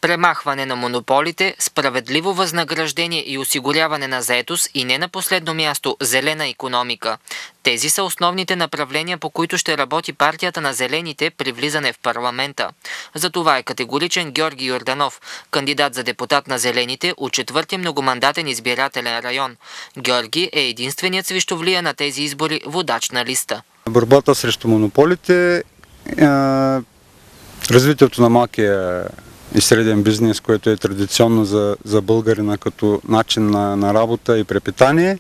премахване на монополите, справедливо възнаграждение и осигуряване на заетост и не на последно място зелена икономика. Тези са основните направления, по които ще работи партията на зелените при влизане в парламента. За това е категоричен Георги Йорданов, кандидат за депутат на зелените от 4-ти многомандатен избирателен район. Георги е единственият свищовлия на тези избори водач на листа. Борбата срещу монополите, развитието на малкия и среден бизнес, което е традиционно за българина като начин на работа и препитание.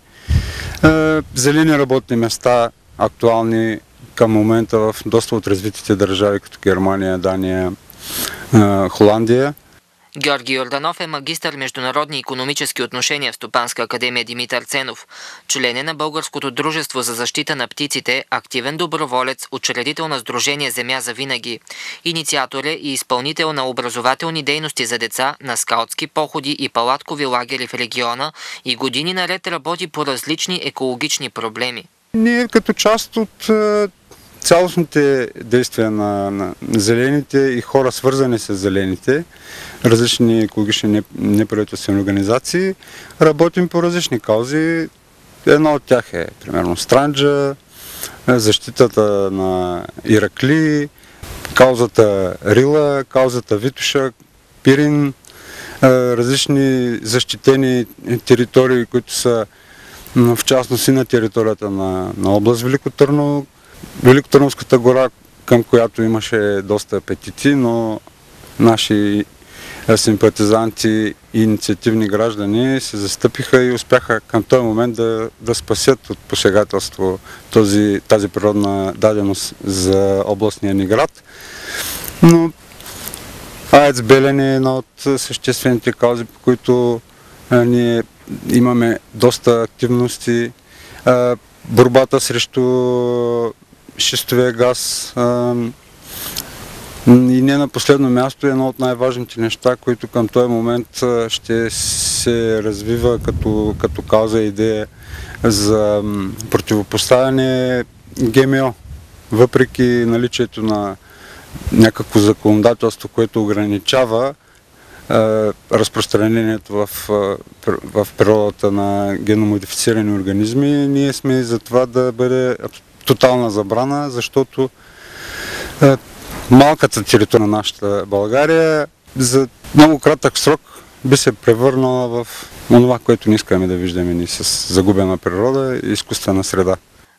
Зелени работни места, актуални към момента в доста от развитите държави, като Германия, Дания, Холандия. Георги Йорданов е магистър международни икономически отношения в Стопанска академия Димитър Ценов. Член е на Българското дружество за защита на птиците, активен доброволец, учредител на Сдружение Земя за винаги. Инициатор е и изпълнител на образователни дейности за деца, на скаутски походи и палаткови лагери в региона и години наред работи по различни екологични проблеми. Ние като част от цялостните действия на зелените и хора, свързани с зелените, различни екологични неправителствени организации, работим по различни каузи. Една от тях е, примерно, Странджа, защитата на Иракли, каузата Рила, каузата Витоша, Пирин, различни защитени територии, които са в частност и на територията на област Велико Търново, Великотърновската гора, към която имаше доста апетити, но наши симпатизанти и инициативни граждани се застъпиха и успяха към този момент да спасят от посегателство тази природна даденост за областния ни град. Но АЕЦ Белене е една от съществените каузи, по които ние имаме доста активности. Борбата срещу шистовия газ и не на последно място е едно от най-важните неща, които към този момент ще се развива като кауза и идея за противопоставяне ГМО. Въпреки наличието на някакво законодателство, което ограничава разпространението в природата на генномодифицирани организми, ние сме за това да бъде тотална забрана, защото малката територия на нашата България за много кратък срок би се превърнала в това, което не искаме да виждаме ни с загубена природа и изкуствена среда.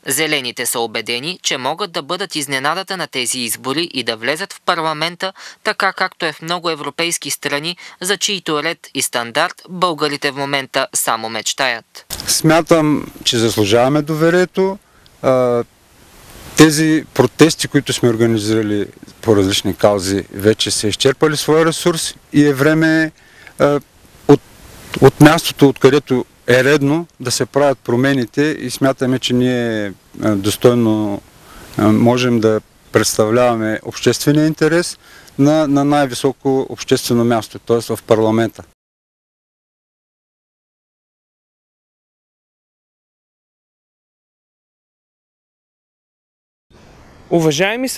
Зелените са убедени, че могат да бъдат изненадата на тези избори и да влезат в парламента, така както е в много европейски страни, за чието ред и стандарт българите в момента само мечтаят. Смятам, че заслужаваме доверието. Тези протести, които сме организирали по различни каузи, вече са изчерпали своя ресурс и е време от мястото, откъдето е редно да се правят промените и смятаме, че ние достойно можем да представляваме обществения интерес на най-високо обществено място, т.е. в парламента. Уважаеми